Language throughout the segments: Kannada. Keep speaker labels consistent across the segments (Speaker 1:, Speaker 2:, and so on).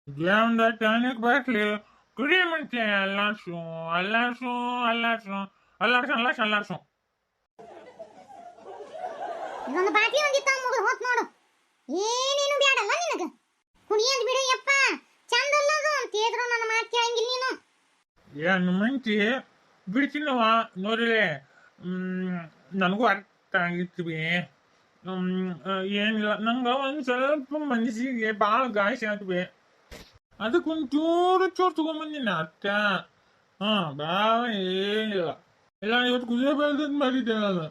Speaker 1: ದೇವಂದ ಟಾನಿಕ್ ಬಾಟ್ಲಿ ಕುಡಿ ಮುಂಚೆ ಅಲ್ಲಾಡ್ಸು ಅಲ್ಲಾಡ್ಸು ಅಲ್ಲಾಡ್ಸು ಅಲ್ಲಾಡ್ಸು ಅಲ್ಲಾಡ್ಸು ಅಲ್ಲಾಡ್ಸು.
Speaker 2: ಇದೊಂದು ಬಾಟಿ ಒಂದಿತ್ತ ಮುಗಿದು ಹೋತ್ ನೋಡು. ಏನೇನು ಬ್ಯಾಡಲ್ಲ ನಿನಗ. ಕುಣಿಯದ್ ಬಿಡು ಯಪ್ಪ, ಚಂದಲ್ಲದು ಅಂತಿದ್ರು ನನ್ನ ಮಾತು ಕೇಳಂಗಿಲ್ಲ ನೀನು.
Speaker 1: ಏನು ಮುಂಚೆ ಬಿಡ್ತೀನವ ನೋಡಿಲೆ. ನನಗೂ ಅರ್ಥ ಆಗಿತ್ತು ಬಿ. ಏನಿಲ್ಲ, ನಂಗೆ ಒಂದು ಸ್ವಲ್ಪ ಮನಸ್ಸಿಗೆ ಭಾಳ ಗಾಯ ಆಯ್ತು ಬಿ. ಅದಕ್ಕೊಂಚೂರು ಚೋರು ತಗೊಂಬಂದಿನ ಅರ್ಥ. ಭಾಳ ಏನಿಲ್ಲ. ಇಲ್ಲ ಇವತ್ತು ಕುದುರೆ ಬೆಳೆದಂತ ಮಾಡಿದ್ದೆ ನಾನು.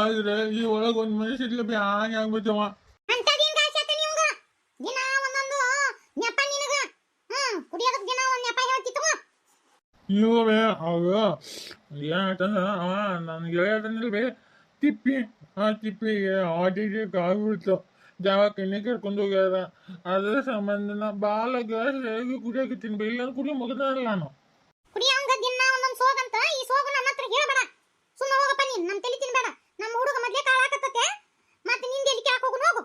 Speaker 1: ಆದ್ರೆ ಈ ಒಳಗೆ ಒಂದು ಮನುಷ್ಯ ಬ್ಯಾಗ ಆಗ್ಬಿಟ್ಟವ.
Speaker 2: ಅಂತದೇನ್ ಗಾಯ ಆತ ನಿಮ್ಗ? ದಿನ ಒಂದೊಂದು ನೆಪ ನಿನಗ. ಕುಡಿಯೋದಕ್ಕೆ ದಿನ ಒಂದು ನೆಪ ಹೇಳ್ತಿತ್ತು.
Speaker 1: ಇಲ್ಲವೇ ಅವ ಏನಾಯ್ತಂದ್ರೆ ಅವ ನನ್ನ ಗೆಳೆಯದನ್ನಿಲ್ವೇ ತಿಪ್ಪಿ. ಆ ತಿಪ್ಪಿಗೆ ಆಟಿಗೆ ಕಾಗ್ಬಿಡ್ತು. ದವಾಖಾನೆ ಕರ್ಕೊಂಡು ಹೋಗ್ಯಾರ. ಅದರ ಸಂಬಂಧನ ಭಾಳ ಗ್ಯಾಸ್ ಹೇಗೆ ಕುಡಿಯೋಕತ್ತೀನಿ ಬೈ. ಇಲ್ಲ ಕುಡಿಯೋ ಮುಗಿದಲ್ಲ ನಾನು.
Speaker 2: ಕುಡಿಯೋಂಗ ದಿನ ಒಂದೊಂದು ಸೋಗಂತ ಈ ಸೋಗು ನನ್ನ ಹತ್ರ ಹೇಳ್ಬೇಡ. ಸುಮ್ಮನೆ ಹೋಗಪ್ಪ ನೀನು, ನಮ್ಮ ತಲೆ ತಿನ್ಬೇಡ. ನಮ್ಮ ಹುಡುಗ ಮೊದಲೇ ಕಾಳಾಕತ್ತತೆ, ಮತ್ತೆ ನಿಂದ ಎಲ್ಲಿ ಕ್ಯಾಕ್ ಹೋಗು ಹೋಗು.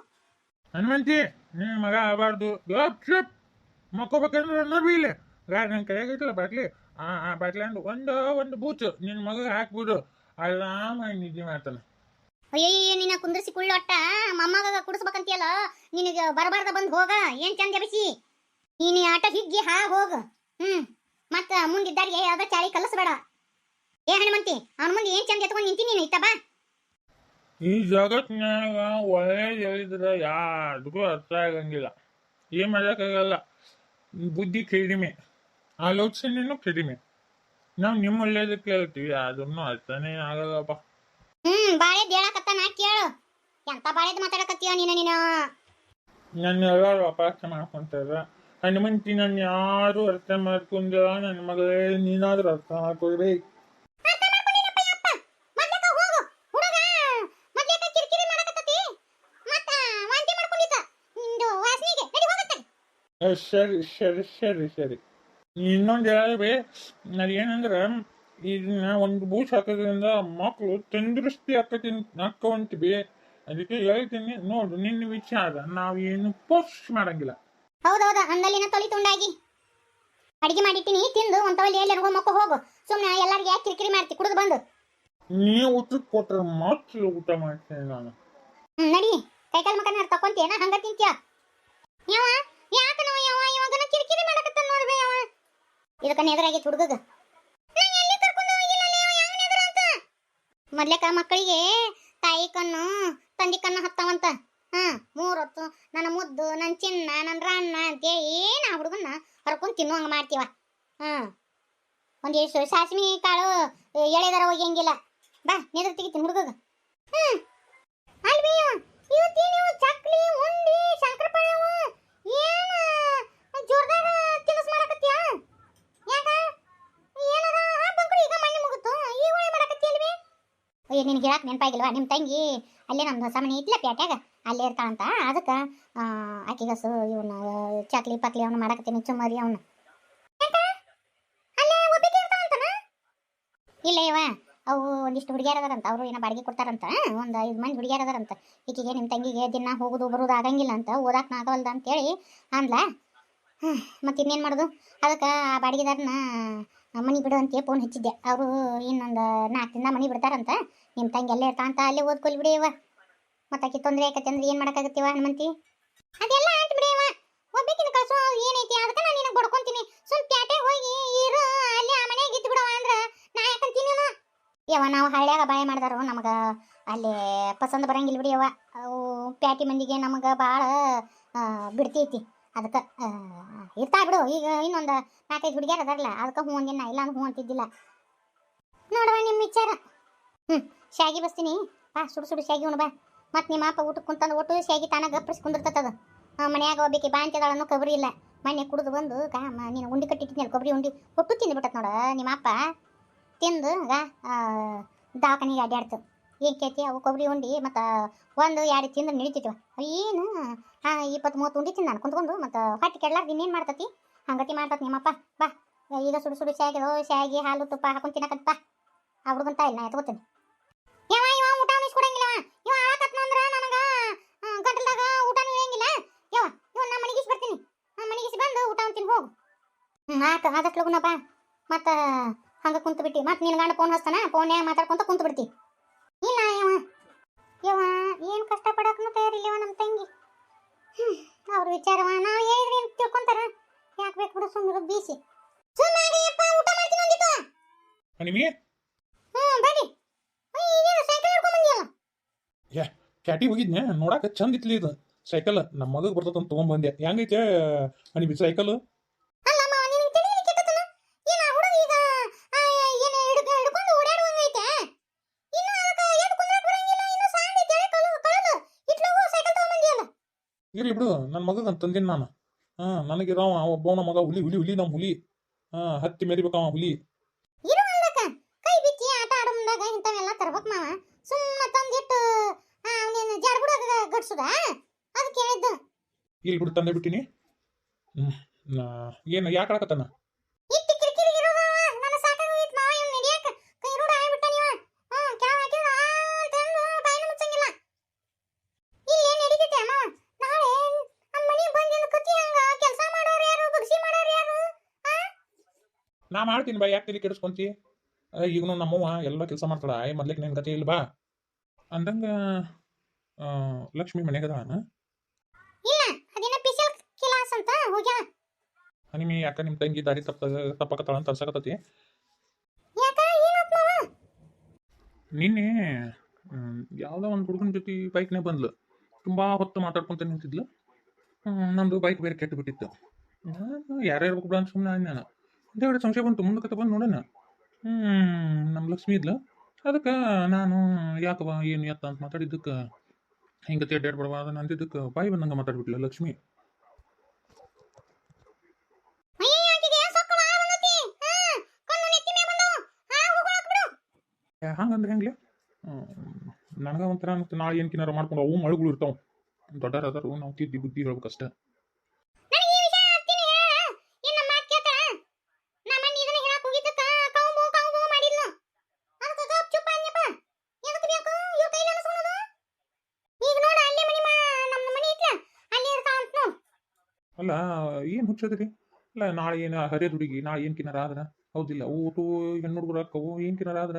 Speaker 1: ಹನುಮಂತಿ ನಿನ್ನ ಮಗ ಆಗಬಾರ್ದು. ಗಪ್ ಶಪ್ ಮಕ್ಕೋಬೇಕಂದ್ರೆ ನೋಡಿ ಇಲ್ಲಿ ನನ್ನ ಕೈಯಾಗೈತಲ್ಲ ಬಾಟ್ಲಿ. ಆ ಬಾಟ್ಲಿ ಅಂದು ಒಂದು ಬೂಚು ನಿನ್ನ ಮಗ ಹಾಕ್ಬಿಡು, ಆರಾಮಾಗಿ ನಿದ್ದೆ ಮಾಡ್ತಾನೆ.
Speaker 2: ಅಯ್ಯಯ್ಯ ನಿನ್ನ ಕುಂದ್ರಿಸಿ ಕುಳ್ಳೊಟ್ಟ ಮೊಮ್ಮಗ ಕುಡಿಸ್ಬೇಕಂತೀಯಲ್ಲ, ನಿನಗೆ ಬರಬಾರ್ದ ಬಂದು ಹೋಗ. ಏನ್ ಚಂದ ಬಿಸಿ ನೀನು ಆಟ ಹಿಗ್ಗಿ ಹೋಗ. ಮತ್ತ ಮುಂದಿದ್ದಾರಿಗೆ ಯಾವ್ದ ಚಾಳಿ ಕಲಿಸ್ಬೇಡ. ಏ ಹನುಮಂತಿ, ಅವನ ಮುಂದೆ ಏನ್ ಚಂದ ಎತ್ಕೊಂಡು ನಿಂತೀನಿ ನೀನು ಇತ್ತ ಬಾ.
Speaker 1: ಈ ಜಗತ್ತಿನಾಗ ಒಳ್ಳೇದು ಹೇಳಿದ್ರೆ ಯಾರಿಗೂ ಅರ್ಥ ಆಗಂಗಿಲ್ಲ. ಏನ್ ಮಾಡೋಕ್ಕಾಗಲ್ಲ. ಬುದ್ಧಿ ಕಡಿಮೆ, ಆಲೋಚನೆನೂ ಕಡಿಮೆ. ನಾವು ನಿಮ್ಮ ಒಳ್ಳೇದಕ್ಕೆ ಹೇಳ್ತೀವಿ, ಅದನ್ನು ಅರ್ಥನೇ ಆಗಲ್ಲಪ್ಪ.
Speaker 2: ಬಾಳೆ ದೇಳಕತ್ತ ನಾ ಕೇಳು. ಎಂತ ಬಾಳೆದ್ ಮಾತಾಡಕತ್ತೀಯ ನೀನು.
Speaker 1: ನನ್ನ ಎಲ್ಲರೂ ಅಪಾರ್ಥ ಮಾಡ್ಕೊಂತಾರ. ಹನುಮಂತಿ ನನ್ನ ಯಾರು ಅರ್ಥ ಮಾಡ್ಕೊಂಡಿಲ್ಲ. ನನ್ನ ಮಗಳೇ ನೀನಾದ್ರೂ ಅರ್ಥ ಮಾಡ್ಕೊಳ್ಬೇಕು. ಸರಿ ಸರಿ ಸರಿ ಸರಿ. ಇನ್ನೊಂದು ಹೇಳಬೇ, ಅದೇನಂದ್ರೆ ಇದನ್ನ ಒಂದು ಬೂಸ್ ಹಾಕೋದ್ರಿಂದ ಮಕ್ಕಳು ತಂದೃಷ್ಟಿ ಹಾಕವಂತೀವಿ. ಅದಕ್ಕೆ ಹೇಳ್ತೀನಿ ನೋಡು, ನಿನ್ನ ವಿಚಾರ ನಾವೇನು ಪೋಸ್ಟ್ ಮಾಡಂಗಿಲ್ಲ.
Speaker 2: ಹೌದೌದ, ಅಂದಲ್ಲಿನ ತೊಳಿ ತುಂಡಾಗಿ ಅಡಿಗೆ ಮಾಡಿಟ್ಟಿನಿ, ತಿಂದು ಒಂದ್ ತವಲಿ ಎಲ್ಲರಿಗೂ ಮಕ್ಕ ಹೋಗು. ಸುಮ್ಮನೆ ಎಲ್ಲರಿಗೆ ಯಾಕೆ ಕಿರಿಕಿರಿ ಮಾಡ್ತಿ ಕುಡಿದು ಬಂದು.
Speaker 1: ನೀವು ಊಟ ಕೊಟ್ರೆ ಮಾತ್ರ ಊಟ ಮಾಡ್ತೇನೆ ನಾನು.
Speaker 2: ನಡಿ, ಕೈಕಾಲು ಮಕ್ಕನ ತಕೊಂತೇನ ಹಂಗ ತಿಂತ್ಯ. ಯಾವ ಯಾಕನೋ ಯಾವ ಇವಾಗನ ಕಿರಿಕಿರಿ ಮಾಡಕತ್ತಾನ ನೋಡ್ಬೇ. ಯಾವ ಇದಕ್ಕ ಎದುರಾಗಿತ್ತು ಹುಡುಗಗ. ಮೊದ್ಲೇಕ ಮಕ್ಕಳಿಗೆ ತಾಯಿ ಕಣ್ಣು ತಂದಿ ಕಣ್ಣು ಹತ್ತಾವಂತ. 3 ಹೊತ್ತು ನನ್ನ ಮುದ್ದು, ನನ್ನ ಚಿನ್ನ, ನನ್ನ ರನ್ನ ಅಂತೇಳಿ ಏನ ಆ ಹುಡುಗನ್ನ ಹರ್ಕೊಂಡು ತಿನ್ನುವಂಗ ಮಾಡ್ತೀವ. ಒಂದಿಷ್ಟು ಸಾಸಿವೆ ಕಾಳು ಎಳೆದರ ಹೋಗಿಂಗಿಲ್ಲ. ಬಾ ನೆದ್ರ ತೆಗಿತೀನಿ ಹುಡುಗಗ. ಅಲ್ವೇ ಇವತ್ತೇನು ಚಕ್ಲಿ ಉಂಡಿ ಶಂಕರಪಾಳ್ಯವು ಏನು ಜೋರ್ದಾರ ತಿನಿಸ್ ಮಾಡಕತ್ತೀಯ? ಯಾಕ ಏನಾರ ಬಂಕ್ರಿ ಈಗ ಮಣ್ಣಿ ಮುಗಿತು ಈಗ ಒಳ್ಳೆ ಮಾಡಕತ್ತಿ ಅಲ್ವೇ? ಅಯ್ಯ ನಿನಗೆ ಹೇಳಕ್ ನೆನಪಾಗಿಲ್ವಾ? ನಿಮ್ಮ ತಂಗಿ ಅಲ್ಲೇ ನಮ್ದು ಹೊಸ ಮನೆ ಇತ್ತಲ್ಲ ಪ್ಯಾಟ್ಯಾಗ, ಅಲ್ಲೇ ಇರ್ತಾಳಂತ. ಅದಕ್ಕೆ ಆಕಿಗಸು ಇವನ್ನ ಚಕ್ಲಿ ಪಕ್ಲಿ ಅವನ್ನ ಮಾಡಕತ್ತೀನಿ, ಚುಮ್ಮರಿ ಅವನ್ನ. ಅಲ್ಲೇ ಒಬ್ಬಿಗೆ ಇರ್ತಾಳಂತನ? ಇಲ್ಲ ಇವ ಅವು ಒಂದಿಷ್ಟು ಹುಡುಗಿಯರ್ ಅದಾರಂತ, ಅವರು ಏನೋ ಬಾಡಿಗೆ ಕೊಡ್ತಾರಂತ. ಒಂದು 5 ಮಂದಿ ಹುಡುಗಿಯರ್ ಅದಾರಂತ. ಈಕಿಗೆ ನಿಮ್ಮ ತಂಗಿಗೆ ದಿನ ಹೋಗೋದು ಬರೋದು ಆಗಂಗಿಲ್ಲ ಅಂತ, ಓದಾಕ ಆಗವಲ್ದ ಅಂತೇಳಿ ಅಂದ್ಲ. ಮತ್ತೆ ಇನ್ನೇನು ಮಾಡೋದು? ಅದಕ್ಕೆ ಆ ಬಾಡಿಗೆದಾರನ ಮನೆ ಬಿಡು ಅಂತ ಫೋನ್ ಹಚ್ಚಿದ್ದೆ. ಅವರು ಇನ್ನೊಂದು 4 ದಿನ ಮನೆ ಬಿಡ್ತಾರಂತ. ನಿಮ್ಮ ತಂಗಿ ಅಲ್ಲೇ ಇರ್ತಾ ಅಂತ ಅಲ್ಲೇ ಓದ್ಕೊಲ್ ಬಿಡಿ ಇವ. ಮತ್ತೆ ಆಕಿ ತೊಂದರೆ ಆಕತಿ ಅಂದ್ರೆ ಏನು ಮಾಡೋಕ್ಕಾಗತ್ತೀವ ಹನುಮಂತಿ? ಅದೆಲ್ಲ ಆಯ್ತು ಬಿಡಿ ಇವ, ಒಬ್ಬೇಕಿನ ಕಳ್ಸೋ ಏನೈತಿ? ಅದಕ್ಕೆ ನಾನು ನಿನಗೆ ಬಡ್ಕೊಂತೀನಿ. ಸುಮ್ ಪ್ಯಾಟೆಗೆ ಹೋಗಿ ಇರು, ಅಲ್ಲಿ ಆ ಮನೆಯಾಗ ಇದ್ದು ಬಿಡವ ಅಂದ್ರೆ ನಾ ಯಾಕಂತೀನಿ. ಯವ ನಾವು ಹಳ್ಳ್ಯಾಗ ಬಾಯ ಮಾಡಿದಾರು, ನಮಗೆ ಅಲ್ಲಿ ಪಸಂದ್ ಬರಂಗಿಲ್ಲ ಬಿಡಿ ಯವ. ಅವು ಪ್ಯಾಟಿ ಮಂದಿಗೆ ನಮಗೆ ಭಾಳ ಬಿಡ್ತೈತಿ. ಅದಕ್ಕೆ ಇರ್ತಾ ಬಿಡು. ಈಗ ಇನ್ನೊಂದು 4-5 ಹುಡುಗಿಯರ್ ಅದಾರಲ್ಲ, ಅದಕ್ಕೆ ಹ್ಞೂ ಅಂದಿನ, ಇಲ್ಲ ಅಂದ್ರೆ ಹ್ಞೂ ಅಂತಿದ್ದಿಲ್ಲ. ನೋಡುವ ನಿಮ್ಮ ವಿಚಾರ. ಶಾಗಿ ಬಸ್ತೀನಿ ಬಾ, ಸುಡು ಶಾಗಿ ಉಣು ಬಾ. ಮತ್ತು ನಿಮ್ಮ ಅಪ್ಪ ಊಟಕ್ಕೆ ಕುಂತಂದು ಒಟ್ಟು ಶಾಗಿ ತಾನಾಗ ಗಪ್ಪರಿಸಿ ಕುಂದಿರ್ತದ. ಮನ್ಯಾಗ ಹೋಗ್ಬೇಕು ಬಾ ಅಂತಿದಾಳನ್ನು ಕೊಬ್ಬರಿ ಇಲ್ಲ. ಮನೆ ಕುಡಿದು ಬಂದು ನೀನು ಉಂಡಿ ಕಟ್ಟಿಟ್ಟಿನಿ, ಕೊಬ್ಬರಿ ಉಂಡಿ ಒಟ್ಟು ತಿಂದುಬಿಟ್ಟತ್ ನೋಡ ನಿಮ್ಮ ಅಪ್ಪ. ತಿಂದು ದವಾಖಾನಿಗೆ ಅಡ್ಡಾಡ್ತು. ಏನು ಕೇಳ್ತಿ? ಅವು ಕೊಬ್ಬರಿ ಉಂಡಿ ಮತ್ತು 1-2 ತಿಂದ್ರೆ ನಡೀತಿದ್ವ. ಏನು 20-30 ಉಂಡಿ ತಿಂದು ನಾನು ಕುಂತ್ಕೊಂಡು ಮತ್ತು ಹೊಟ್ಟೆ ಕೆಡ್ಲಾರ್ದು ಇನ್ನೇನು ಮಾಡ್ತತಿ? ಹಂಗತಿ ಮಾಡ್ತತಿ ನಿಮ್ಮಪ್ಪ. ಬಾ ಈಗ ಸುಡು ಶಾಗಿದು ಶಾಗಿ ಹಾಲು ತುಪ್ಪ ಹಾಕೊಂಡು ತಿನ್ನಕತ್ತ. ಆ ಹುಡುಗಂತ ಇಲ್ಲ ನಾ ಎತ್ಕೋತೀನಿ. ಇವ ಊಟ ಉಣಿಸ್ಕೊಡಂಗಿಲ್ಲ. ಇವ ಆಳಕತ್ನ ಅಂದ್ರೆ ನನಗೆ ಗಂಟಲ್ದಾಗ ಊಟನೂ ಇರಂಗಿಲ್ಲ. ಇವ ನಮ್ಮ ಮನೆಗಿಸಿ ಬರ್ತೀನಿ. ಮನೆಗಿಸಿ ಬಂದು ಊಟ ಉಣ್ತೀನಿ. ಆತ ಆದಷ್ಟು ಲಗುನ ಬಾ. ಮತ್ತು ಹಂಗೆ ಕುಂತು ಬಿಟ್ಟು ಮತ್ತೆ ನಿನ್ನ ಗಂಡ ಫೋನ್ ಹಚ್ತಾನ, ಫೋನ್ಯಾಗ ಮಾತಾಡ್ಕೊಂತ ಕುಂತು ಬಿಡ್ತಿ. ಇಲ್ಲ ಯವ್ವ ಏನು ಕಷ್ಟಪಡೋಕ್ಕೂ ತಯಾರಿಲ್ಲವ ನಮ್ಮ ತಂಗಿ. ಅವ್ರ ವಿಚಾರವ ನಾವು ಹೇಳಿದ್ರೆ ಏನು ತಿಳ್ಕೊಂತಾರ. ಯಾಕೆ ಬೇಕು ಬಿಡು ಸುಮ್ಮನೆ ಬೀಸಿ ಸುಮ್ಮನೆಯಪ್ಪ. ಊಟ ಮಾಡ್ತೀನಿ ಒಂದಿತ್ತು.
Speaker 1: ನಿಮಗೆ
Speaker 2: ಬರ್ರಿ. ಇದೇನು ಸೈಕಲ್ ಹಿಡ್ಕೊಂಡ್ ಬಂದಿಯಲ್ಲ?
Speaker 1: ಯಾ ಕ್ಯಾಟಿ ಹೋಗಿದ್ನೆ ನೋಡಾಕ ಚಂದ ಇತ್ಲಿ ಇದು ಸೈಕಲ್. ನಮ್ಮ ಮಗಗೆ ಬರ್ತದಂತ ತೊಗೊಂಬಂದೆ. ಹೆಂಗೈತೆ ಅನಿಬಿ ಸೈಕಲ್?
Speaker 2: ಅಲ್ಲ ಮಾವ, ನಿನಗೆ ತಿಳಿಲಿಕ್ಕೆ ಕೆಟ್ಟತನ ಏನ? ಹುಡುಗ ಈಗ ಏನು ಹಿಡ್ಕೊಂಡು ಓಡಾಡುವಂಗೈತೆ. ಇನ್ನು ಅದಕ್ಕೆ ಏನು ಕುಂದ್ರಕ್ಕೆ ಬರಂಗಿಲ್ಲ. ಇನ್ನು ಸಾಂಡಿ ಕೆಳಗೆ ಕಳದು ಇಟ್ಲೋಗು ಸೈಕಲ್ ತಗೊಂಬಂದಿಯಲ್ಲ.
Speaker 1: ಇರ್ಲಿ ಬಿಡು, ನನ್ನ ಮಗಗೆ ಅಂತ ತಂದಿನಿ ನಾನು. ನನಗಿರೋ ಒಬ್ಬವನ ಮಗ ಹುಲಿ ಹುಲಿ ಹುಲಿ ನಮ್ಮ ಹುಲಿ. ಹತ್ತಿ ಮೆರಿಬೇಕವ ಹುಲಿ.
Speaker 2: ಇರು ಅಲ್ಲಕ್ಕ, ಕೈ ಬಿಚ್ಚಿ ಆಟ ಆಡೋ ಮುಂದಾಗ ಇಂಥವೆಲ್ಲ ತರ್ಬೇಕು ಮಾವ. ಸುಮ್ಮನೆ ತಂದಿಟ್ಟು ಅವನೇನು ಜಾರ್ಗುಡಾಗ ಗಡ್ಸುದ ಅದಕ್ಕೆ ಹೇಳಿದ್ದು.
Speaker 1: ಇಲ್ಲಿ ಬಿಡು ತಂದೆ ಬಿಟ್ಟಿನಿ. ಏನು ಯಾಕೆ ಆಡಕತ್ತಾನ?
Speaker 2: ಇಟ್ಟು ಕಿರಿಕಿರಿ ಇರೋದ ನನ್ನ ಸಾಕಾಗೋಗಿತ್ತು ಮಾವ. ಇವ್ನು ನಡಿಯಕ್ಕೆ ಕೈ ರೂಢ ಆಗಿಬಿಟ್ಟ ನೀವ. ಕೆಳಗೆ ಹಾಕಿದ್ರೆ ಅಂತಂದು ಬಾಯಿನ ಮುಚ್ಚಂಗಿಲ್ಲ. ಇಲ್ಲಿ ಏನು ನಡೀತೈತೆ ಮಾವ? ನಾಳೆ ನಮ್ಮ ಮನೆಗೆ ಬಂದಿನ ಕತಿ ಹಂಗ ಕೆಲಸ ಮಾಡೋರು ಯಾರು, ಬಗ್ಸಿ ಮಾಡೋರು ಯಾರು?
Speaker 1: ನಾ ಮಾಡ್ತೀನಿ ಬಾ, ಯಾಕೆ ತಲೆ ಕೆಡಿಸ್ಕೊಂತಿ? ಈಗನು ನಮ್ಮವ್ವ ಎಲ್ಲ ಕೆಲಸ ಮಾಡ್ತಾಳ. ಮೊದ್ಲಿಕ್ಕೆ ನಿನ್ನ ಕತೆ ಇಲ್ಲ ಬಾ ಅಂದಂಗ. ಲಕ್ಷ್ಮಿ ಮನೆಗದಾನ?
Speaker 2: ಇಲ್ಲ, ಅದೇನ ಪಿಸಲ್ ಕಿಲಾಸ್ ಅಂತ ಹೋಗ್ಯಾಳ.
Speaker 1: ನಿಮ್ಮಿ ಯಾಕ ನಿಮ್ಮ ತಂಗಿ ದಾರಿ ತಪ್ಪಕತ್ತಾಳ ಅಂತ ಅನ್ಸಕತ್ತತಿ.
Speaker 2: ಯಾಕ ಏನಾತ್ ಮಾವ?
Speaker 1: ನಿನ್ನೆ ಯಾವುದೋ ಒಂದು ಹುಡುಗನ ಜೊತೆ ಬೈಕ್ನೇ ಬಂದ್ಲು. ತುಂಬ ಹೊತ್ತು ಮಾತಾಡ್ಕೊಂತ ನಿಂತಿದ್ಲು. ನಮ್ಮದು ಬೈಕ್ ಬೇರೆ ಕೆಟ್ಟು ಬಿಟ್ಟಿತ್ತು. ನಾನು ಯಾರ್ಯಾರು ಇರ್ಬೇಕು ಬಿಡ ಅಂತ ಸುಮ್ಮನೆ ನಾನು ದೇವರ ಸಂಶಯ ಬಂತು. ಮುಂದಕ್ಕೆ ಬಂದು ನೋಡೋಣ ನಮ್ಮ ಲಕ್ಷ್ಮಿ ಇದ್ಲು. ಅದಕ್ಕೆ ನಾನು ಯಾಕವ ಏನು ಎತ್ತ ಅಂತ ಮಾತಾಡಿದ್ದಕ್ಕೆ ಹಿಂಗೆ ಅಡ್ಡಾಡ್ ಬಿಡವ ಅದನ್ನ ಅಂದಿದ್ದಕ್ಕೆ ಬಾಯಿ ಬಂದಂಗೆ ಮಾತಾಡ್ಬಿಟ್ಲ ಲಕ್ಷ್ಮಿ. ಹಂಗಂದ್ರೆ ಹೆಂಗ್ಲೆ? ನನಗೆ ಒಂಥರ ಅನ್ನಿಸ್ತು. ನಾಳೆ ಏನ್ಕಿನಾರ ಮಾಡ್ಕೊಂಡು ಅವು ಮಳೆಗಳು ಇರ್ತಾವ. ದೊಡ್ಡರ ಅದಾರು, ನಾವು ತಿದ್ದಿ ಬುದ್ಧಿ ಹೇಳ್ಬೇಕಷ್ಟ. ಅಲ್ಲ ಏನು ಹುಚ್ಚದ್ರಿ? ಅಲ್ಲ ನಾಳೆ ಏನು ಹರಿಯದ ಹುಡುಗಿ ನಾಳೆ ಏನ್ಕಿನಾರ ಆದ್ರ ಹೌದಿಲ್ಲ? ಊಟು ಹೆಣ್ಣು ಹುಡುಗರು ಹಾಕವು ಏನ್ಕಿನಾರ ಆದ್ರ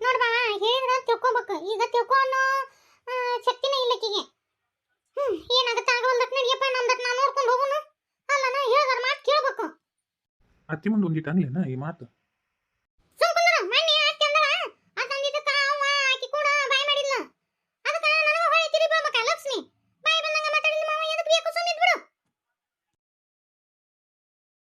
Speaker 2: ನೋಡ್ಬಾ, ಹೇಳಿದ್ರ ತಿಳ್ಕೊಬೇಕು. ಈಗ ತಿಳ್ಕೊಂಡು ಶಕ್ತಿನೇ ಇಲ್ಲಕ್ಕಿಗೆ. ಏನಾಗತ್ತ ಆಗವಲ್ದಕ್ ನಡಿಯಪ್ಪ, ನಮ್ದಕ್ ನಾ ನೋಡ್ಕೊಂಡು ಹೋಗುನು. ಅಲ್ಲ ನಾ ಹೇಳಿದ್ರ ಮಾತು ಕೇಳ್ಬೇಕು.
Speaker 1: ಅತ್ತಿ ಮುಂದೆ ಒಂದಿಟ್ಟು ಅನ್ಲೇನ ಈ ಮಾತು?